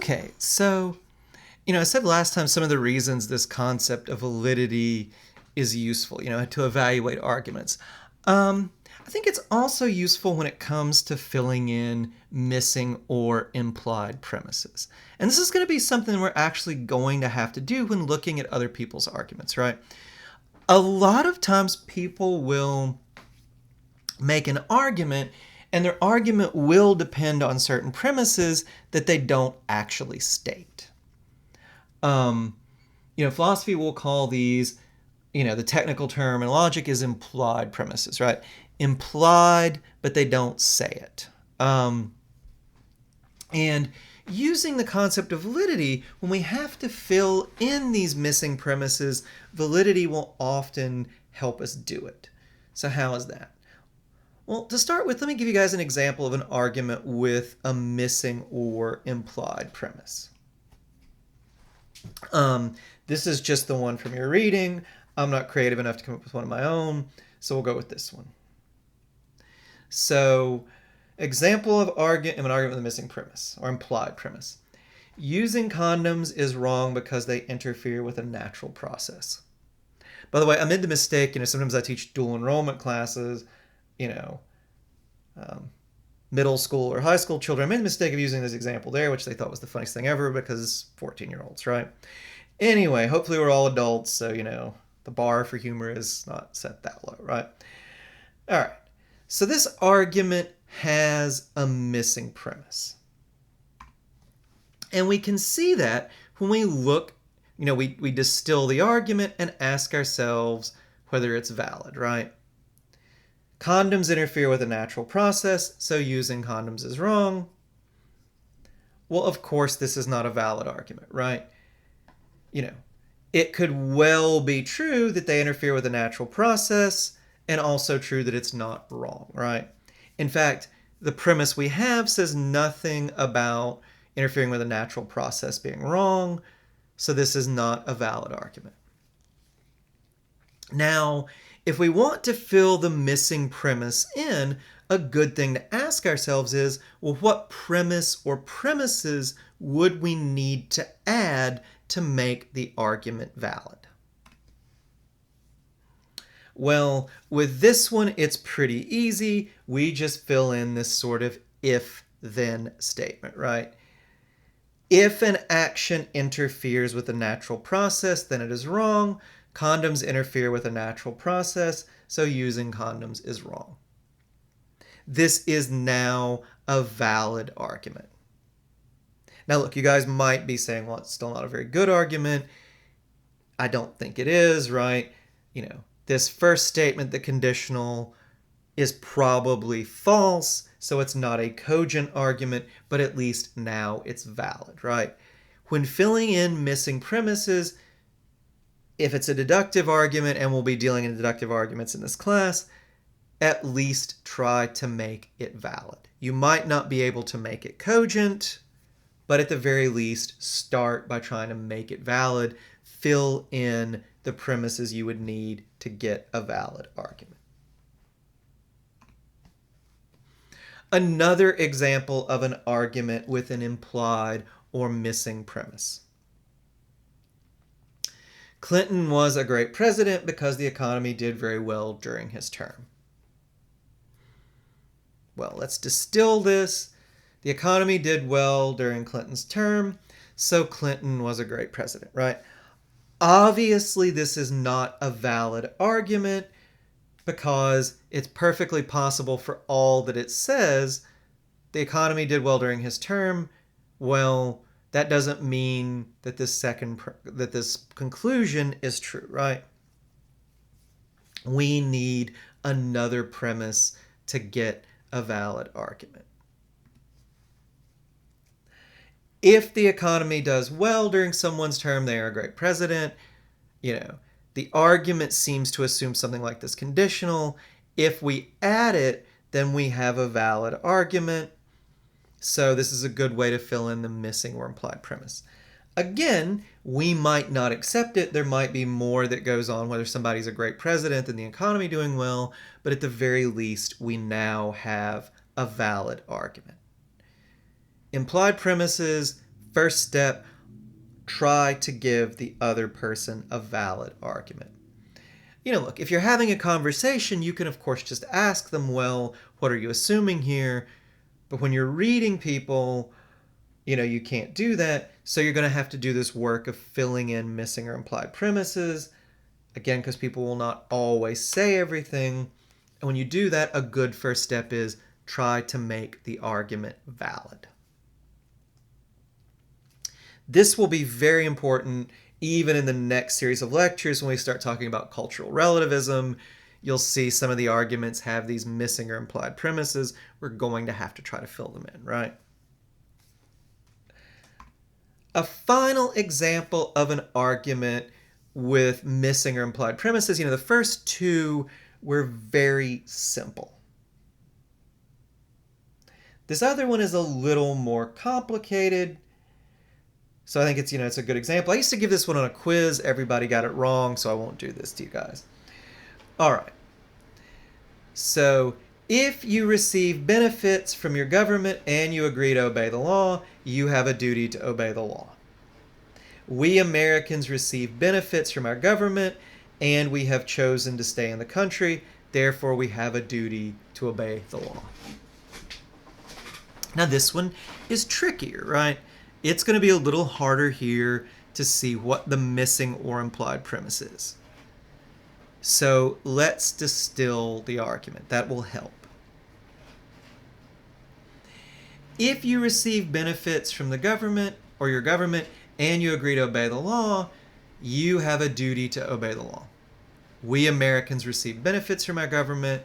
Okay, so, I said last time some of the reasons this concept of validity is useful, to evaluate arguments. I think it's also useful when it comes to filling in missing or implied premises. And this is going to be something we're actually going to have to do when looking at other people's arguments, right? A lot of times people will make an argument, and their argument will depend on certain premises that they don't actually state. Philosophy will call these, the technical term in logic is implied premises, right? Implied, but they don't say it. And using the concept of validity, when we have to fill in these missing premises, validity will often help us do it. So how is that? Well, to start with, let me give you guys an example of an argument with a missing or implied premise. This is just the one from your reading. I'm not creative enough to come up with one of my own, so we'll go with this one. So, example of an argument with a missing premise or implied premise. Using condoms is wrong because they interfere with a natural process. By the way, I made the mistake, sometimes I teach dual enrollment classes, middle school or high school children. I made the mistake of using this example there, which they thought was the funniest thing ever because 14-year-olds, right? Anyway, hopefully we're all adults, so, the bar for humor is not set that low, right? All right. So this argument has a missing premise. And we can see that when we look, we distill the argument and ask ourselves whether it's valid, right? Condoms interfere with a natural process, so using condoms is wrong. Well, of course, this is not a valid argument, right? It could well be true that they interfere with a natural process, and also true that it's not wrong, right? In fact, the premise we have says nothing about interfering with a natural process being wrong, so this is not a valid argument. Now, if we want to fill the missing premise in, a good thing to ask ourselves is, well, what premise or premises would we need to add to make the argument valid? Well, with this one, it's pretty easy. We just fill in this sort of if-then statement, right? If an action interferes with a natural process, then it is wrong. Condoms interfere with a natural process, so using condoms is wrong. This is now a valid argument. Now, look, you guys might be saying, well, it's still not a very good argument. I don't think it is, right? This first statement, the conditional, is probably false, so it's not a cogent argument, but at least now it's valid, right? When filling in missing premises, if it's a deductive argument, and we'll be dealing in deductive arguments in this class, at least try to make it valid. You might not be able to make it cogent, but at the very least, start by trying to make it valid. Fill in the premises you would need to get a valid argument. Another example of an argument with an implied or missing premise. Clinton was a great president because the economy did very well during his term. Well, let's distill this. The economy did well during Clinton's term, so Clinton was a great president, right? Obviously, this is not a valid argument because it's perfectly possible for all that it says. The economy did well during his term. Well, that doesn't mean that this conclusion is true, right? We need another premise to get a valid argument. If the economy does well during someone's term, they are a great president. The argument seems to assume something like this conditional. If we add it, then we have a valid argument. So this is a good way to fill in the missing or implied premise. Again, we might not accept it. There might be more that goes on, whether somebody's a great president and the economy doing well, but at the very least, we now have a valid argument. Implied premises, First step, try to give the other person a valid argument. Look, if you're having a conversation, you can, of course, just ask them, well, what are you assuming here? But when you're reading people, you can't do that. So you're going to have to do this work of filling in missing or implied premises. Again, because people will not always say everything. And when you do that, a good first step is try to make the argument valid. This will be very important even in the next series of lectures when we start talking about cultural relativism. You'll see some of the arguments have these missing or implied premises. We're going to have to try to fill them in, right? A final example of an argument with missing or implied premises, the first two were very simple. This other one is a little more complicated. So I think it's a good example. I used to give this one on a quiz. Everybody got it wrong, so I won't do this to you guys. All right. So if you receive benefits from your government and you agree to obey the law, you have a duty to obey the law. We Americans receive benefits from our government and we have chosen to stay in the country. Therefore, we have a duty to obey the law. Now, this one is trickier, right? It's going to be a little harder here to see what the missing or implied premise is. So let's distill the argument. That will help. If you receive benefits from the government or your government and you agree to obey the law, you have a duty to obey the law. We Americans receive benefits from our government.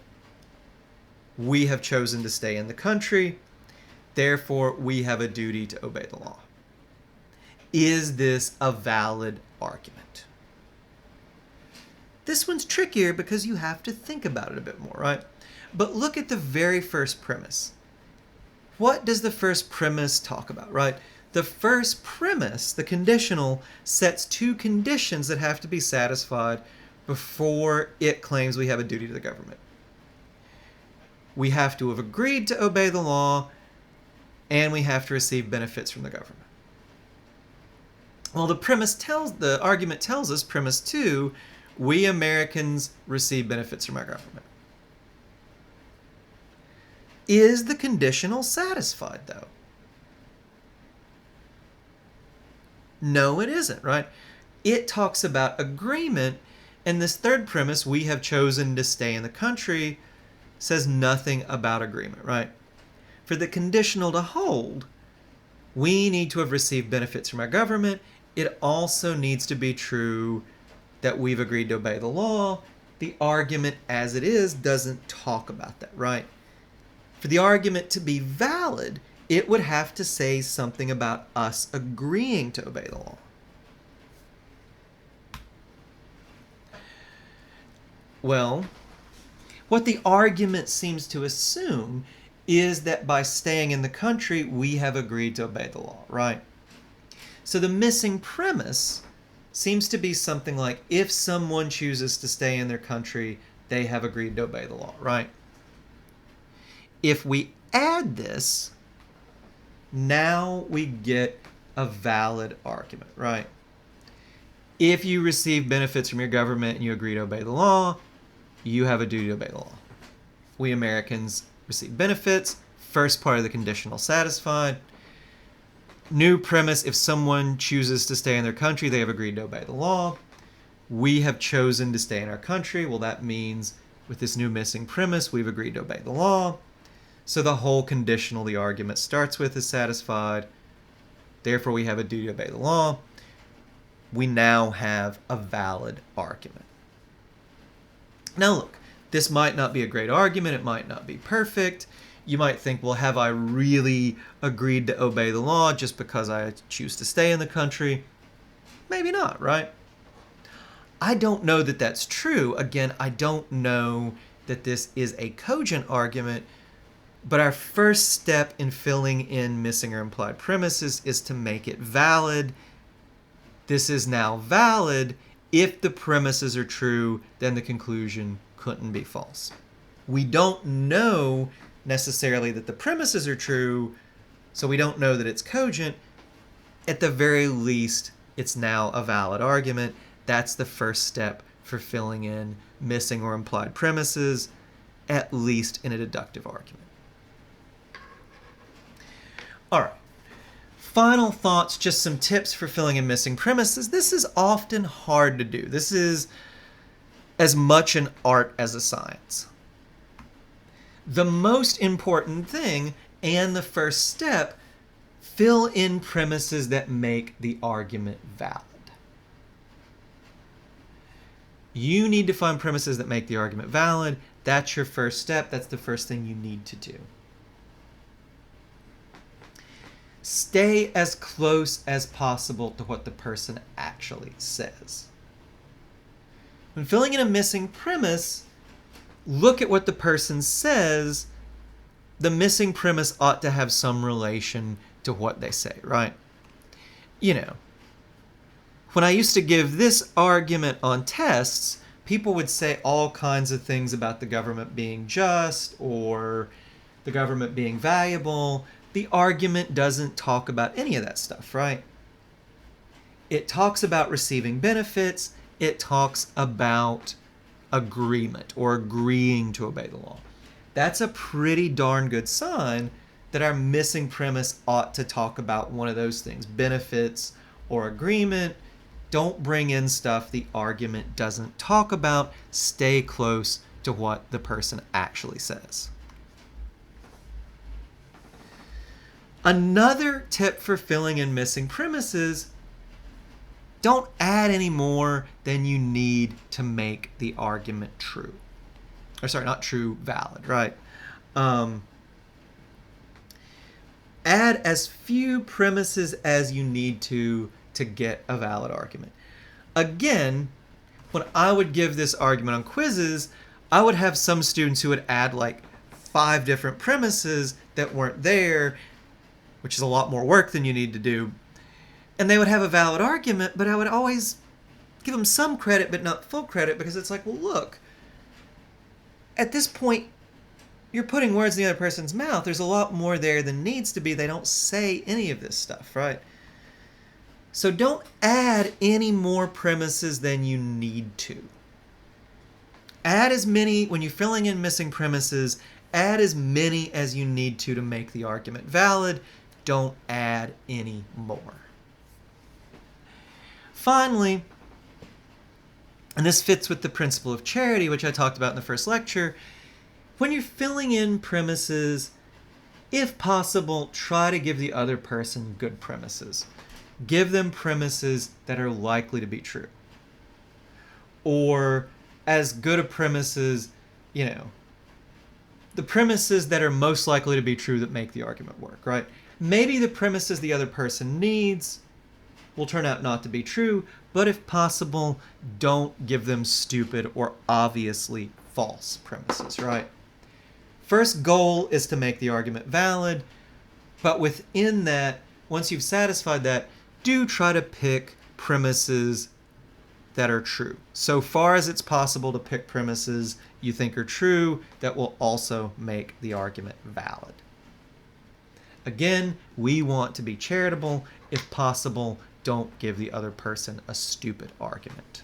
We have chosen to stay in the country. Therefore, we have a duty to obey the law. Is this a valid argument? This one's trickier because you have to think about it a bit more, right? But look at the very first premise. What does the first premise talk about, right? The first premise, the conditional, sets two conditions that have to be satisfied before it claims we have a duty to the government. We have to have agreed to obey the law, and we have to receive benefits from the government. Well, the argument tells us, premise 2, we Americans receive benefits from our government. Is the conditional satisfied, though? No, it isn't, right? It talks about agreement, and this third premise, we have chosen to stay in the country, says nothing about agreement, right? For the conditional to hold, we need to have received benefits from our government. It also needs to be true that we've agreed to obey the law. The argument as it is doesn't talk about that, right? For the argument to be valid, it would have to say something about us agreeing to obey the law. Well, what the argument seems to assume is that by staying in the country, we have agreed to obey the law, right? So the missing premise seems to be something like, if someone chooses to stay in their country, they have agreed to obey the law, right? If we add this, now we get a valid argument, right? If you receive benefits from your government and you agree to obey the law, you have a duty to obey the law. We Americans receive benefits. First part of the conditional satisfied. New premise, if someone chooses to stay in their country, they have agreed to obey the law. We have chosen to stay in our country. Well, that means with this new missing premise, we've agreed to obey the law. So the whole conditional the argument starts with is satisfied. Therefore, we have a duty to obey the law. We now have a valid argument. Now look, this might not be a great argument. It might not be perfect. You might think, well, have I really agreed to obey the law just because I choose to stay in the country? Maybe not, right? I don't know that that's true. Again, I don't know that this is a cogent argument, but our first step in filling in missing or implied premises is to make it valid. This is now valid. If the premises are true, then the conclusion couldn't be false. We don't know necessarily that the premises are true, so we don't know that it's cogent. at the very least, it's now a valid argument. That's the first step for filling in missing or implied premises, at least in a deductive argument. All right. Final thoughts, just some tips for filling in missing premises. This is often hard to do. This is as much an art as a science. The most important thing and the first step, fill in premises that make the argument valid. You need to find premises that make the argument valid. That's your first step. That's the first thing you need to do. Stay as close as possible to what the person actually says. When filling in a missing premise, look at what the person says. The missing premise ought to have some relation to what they say, right? You know, when I used to give this argument on tests, people would say all kinds of things about the government being just or the government being valuable. The argument doesn't talk about any of that stuff, right? It talks about receiving benefits. It talks about agreement or agreeing to obey the law. That's a pretty darn good sign that our missing premise ought to talk about one of those things, benefits or agreement. Don't bring in stuff the argument doesn't talk about. Stay close to what the person actually says. Another tip for filling in missing premises, don't add any more than you need to make the argument true. Or sorry, not true, valid, right? Add as few premises as you need to get a valid argument. Again, when I would give this argument on quizzes, I would have some students who would add like 5 different premises that weren't there, which is a lot more work than you need to do. And they would have a valid argument, but I would always give them some credit, but not full credit, because it's like, well, look, at this point, you're putting words in the other person's mouth. There's a lot more there than needs to be. They don't say any of this stuff, right? So don't add any more premises than you need to. Add as many, when you're filling in missing premises, add as many as you need to make the argument valid. Don't add any more. Finally, and this fits with the principle of charity, which I talked about in the first lecture, when you're filling in premises, if possible, try to give the other person good premises. Give them premises that are likely to be true. Or as good a premises, the premises that are most likely to be true that make the argument work, right? Maybe the premises the other person needs will turn out not to be true, but if possible, don't give them stupid or obviously false premises, right? First goal is to make the argument valid, but within that, once you've satisfied that, do try to pick premises that are true. So far as it's possible to pick premises you think are true that will also make the argument valid. Again, we want to be charitable. If possible, don't give the other person a stupid argument.